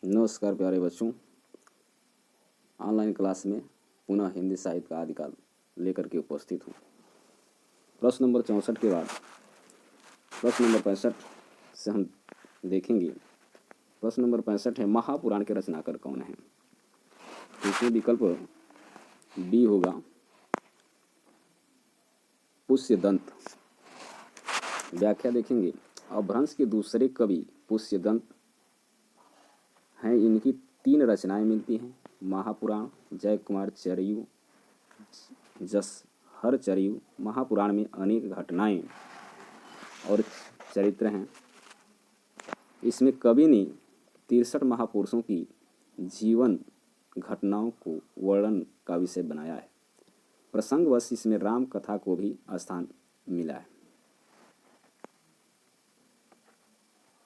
नमस्कार प्यारे बच्चों, ऑनलाइन क्लास में पुनः हिंदी साहित्य का आदिकाल लेकर के उपस्थित हूँ। प्रश्न नंबर 64 के बाद प्रश्न नंबर 65 से हम देखेंगे। प्रश्न नंबर 65 है, महापुराण के रचनाकार कौन है? तो इसमें विकल्प बी होगा पुष्यदंत। व्याख्या देखेंगे। अपभ्रंश के दूसरे कवि पुष्यदंत हैं। इनकी 3 रचनाएं मिलती हैं: महापुराण, जय कुमार चरयु, जसहर चरयु। महापुराण में अनेक घटनाएं और चरित्र हैं। इसमें कवि ने 63 महापुरुषों की जीवन घटनाओं को वर्णन का विषय बनाया है। प्रसंगवश इसमें राम कथा को भी स्थान मिला है।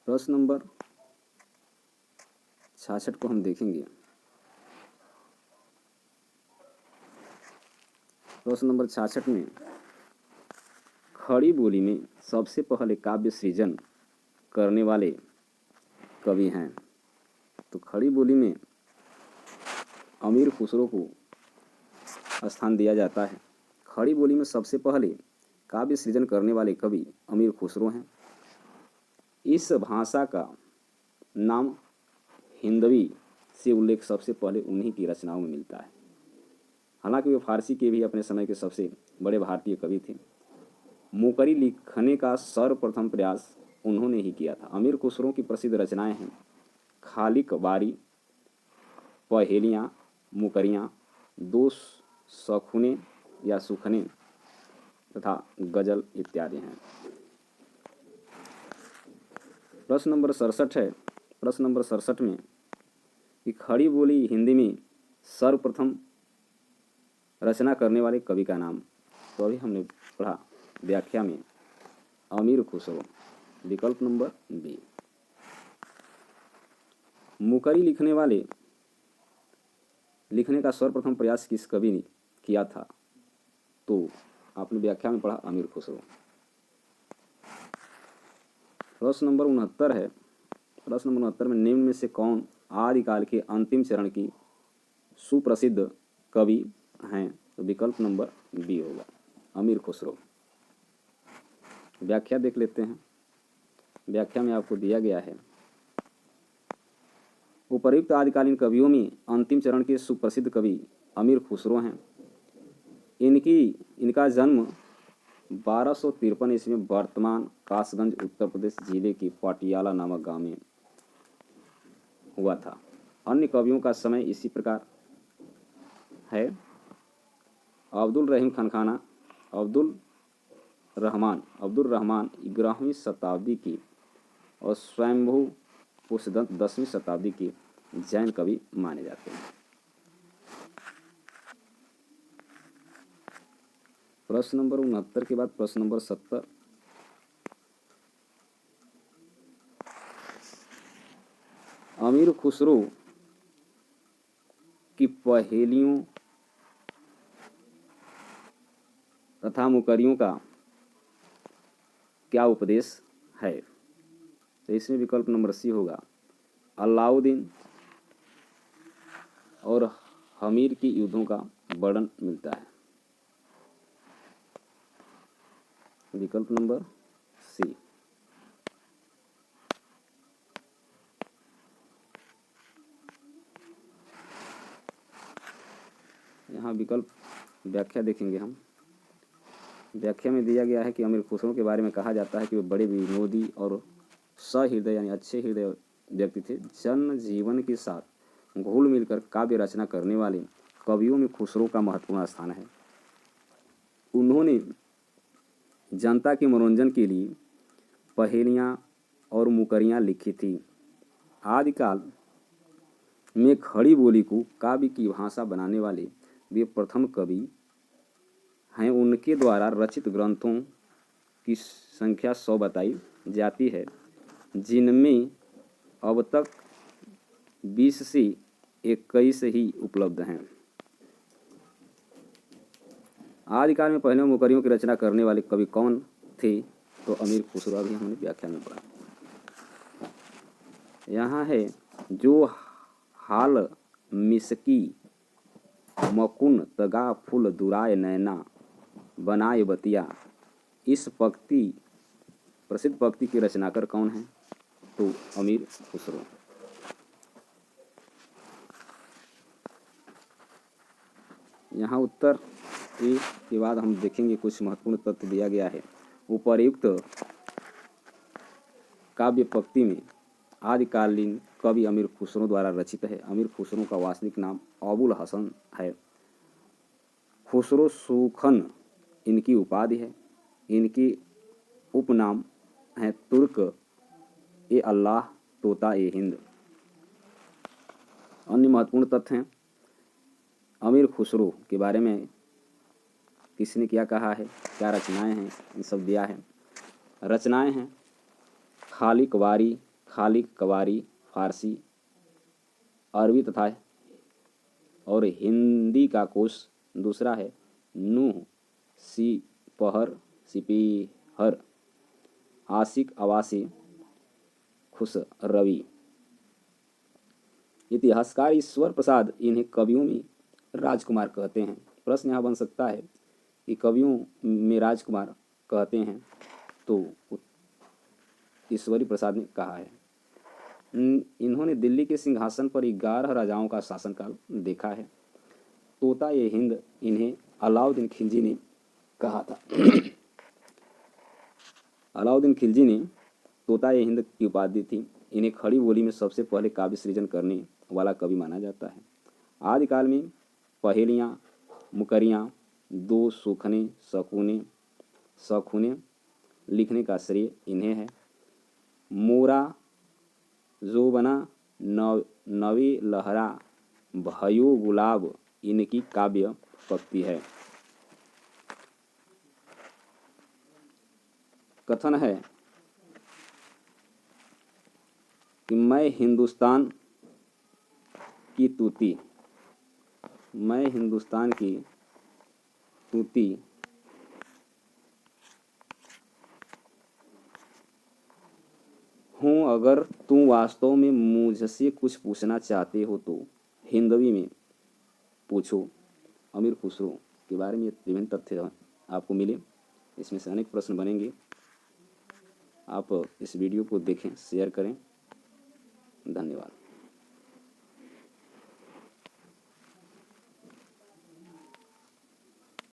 प्रश्न नंबर 66 को हम देखेंगे। प्रश्न नंबर 66 में खड़ी बोली में सबसे पहले काव्य सृजन करने वाले कवि हैं। तो खड़ी बोली में अमीर खुसरो को स्थान दिया जाता है। खड़ी बोली में सबसे पहले काव्य सृजन करने वाले कवि अमीर खुसरो हैं। इस भाषा का नाम हिंदवी से उल्लेख सबसे पहले उन्हीं की रचनाओं में मिलता है। हालांकि वे फारसी के भी अपने समय के सबसे बड़े भारतीय कवि थे। मुकरी लिखने का सर्वप्रथम प्रयास उन्होंने ही किया था। अमीर खुसरो की प्रसिद्ध रचनाएं हैं खालिक बारी, पहेलियाँ, मुकरियाँ, दो सखुने या सुखने तथा गजल इत्यादि हैं। प्रश्न नंबर 67 है। प्रश्न नंबर 67 में कि खड़ी बोली हिंदी में सर्वप्रथम रचना करने वाले कवि का नाम। तो अभी हमने पढ़ा व्याख्या में अमीर खुसरो, विकल्प नंबर बी। मुकरी लिखने का सर्वप्रथम प्रयास किस कवि ने किया था? तो आपने व्याख्या में पढ़ा अमीर खुसरो। प्रश्न नंबर 69 है। प्रश्न नंबर 69 में निम्न में से कौन आदिकाल के अंतिम चरण की सुप्रसिद्ध कवि हैं? तो विकल्प नंबर बी होगा अमीर खुसरो। व्याख्या देख लेते हैं। व्याख्या में आपको दिया गया है, उपर्युक्त आदिकालीन कवियों में अंतिम चरण के सुप्रसिद्ध कवि अमीर खुसरो हैं। इनका जन्म 1253 ईस्वी में वर्तमान कासगंज उत्तर प्रदेश जिले के पाटियाला नामक गांव में हुआ था। अन्य कवियों का समय इसी प्रकार है: अब्दुल रहीम खनखाना, अब्दुल रहमान 11वीं शताब्दी की और स्वयंभू पुष्यदंत 10वीं शताब्दी के जैन कवि माने जाते हैं। प्रश्न नंबर 69 के बाद प्रश्न नंबर 70। अमीर खुसरो की पहेलियों तथा मुकरियों का क्या उपदेश है? तो इसमें विकल्प नंबर सी होगा अलाउद्दीन और हमीर की युद्धों का वर्णन मिलता है। विकल्प नंबर सी। यहाँ विकल्प व्याख्या देखेंगे हम। व्याख्या में दिया गया है कि अमीर खुसरो के बारे में कहा जाता है कि वे बड़े विनोदी और सहृदय यानी अच्छे हृदय व्यक्ति थे। जन जीवन के साथ घुल मिलकर काव्य रचना करने वाले कवियों में खुसरो का महत्वपूर्ण स्थान है। उन्होंने जनता के मनोरंजन के लिए पहेलियाँ और मुकरियाँ लिखी थी। आदिकाल में खड़ी बोली को काव्य की भाषा बनाने वाले वे प्रथम कवि हैं। उनके द्वारा रचित ग्रंथों की संख्या 100 बताई जाती है, जिनमें अब तक 20 से 21 ही उपलब्ध हैं। आदिकाल में पहले मुकरियों की रचना करने वाले कवि कौन थे? तो अमीर खुसरो भी हमने व्याख्या में पढ़ा। यहाँ है जो हाल मिसकी मकुन तगा फूल दुराय नैना बनाए बतिया। इस पंक्ति प्रसिद्ध पंक्ति के रचनाकार कौन हैं? तो अमीर खुसरो। यहाँ उत्तर ए के बाद हम देखेंगे कुछ महत्वपूर्ण तथ्य दिया गया है। उपर्युक्त काव्य पंक्ति में आदिकालीन कवि अमीर खुसरो द्वारा रचित है। अमीर खुसरो का वास्तविक नाम अबुल हसन है। खुसरो सुखन इनकी उपाधि है। इनकी उपनाम है तुर्क ए अल्लाह, तोता ए हिंद। अन्य महत्वपूर्ण तथ्य हैं। अमीर खुसरो के बारे में किसने क्या कहा है, क्या रचनाएं हैं, इन सब दिया है। रचनाएं हैं खालिक कवारी फारसी, अरबी तथा और हिंदी का कोश। दूसरा है नूह सिपीहर, आशिक अवासी खुश रवि। इतिहासकार ईश्वर प्रसाद इन्हें कवियों में राजकुमार कहते हैं। प्रश्न यहाँ बन सकता है कि कवियों में राजकुमार कहते हैं तो ईश्वरी प्रसाद ने कहा है। इन्होंने दिल्ली के सिंहासन पर 11 राजाओं का शासनकाल देखा है। तोता ये हिंद इन्हें अलाउद्दीन खिलजी ने कहा था। अलाउद्दीन खिलजी ने तोता ये हिंद की उपाधि थी। इन्हें खड़ी बोली में सबसे पहले काव्य सृजन करने वाला कवि माना जाता है। आदिकाल में पहेलियाँ, मुकरियाँ, दो सूखने सखुने लिखने का श्रेय इन्हें है। मोरा जोबना नवी लहरा भयो गुलाब इनकी काव्य पंक्ति है। कथन है कि मैं हिंदुस्तान की तूती हूँ। अगर तुम वास्तव में मुझसे कुछ पूछना चाहते हो तो हिंदवी में पूछो। अमीर खुसरो के बारे में विभिन्न तथ्य आपको मिले। इसमें से अनेक प्रश्न बनेंगे। आप इस वीडियो को देखें, शेयर करें। धन्यवाद।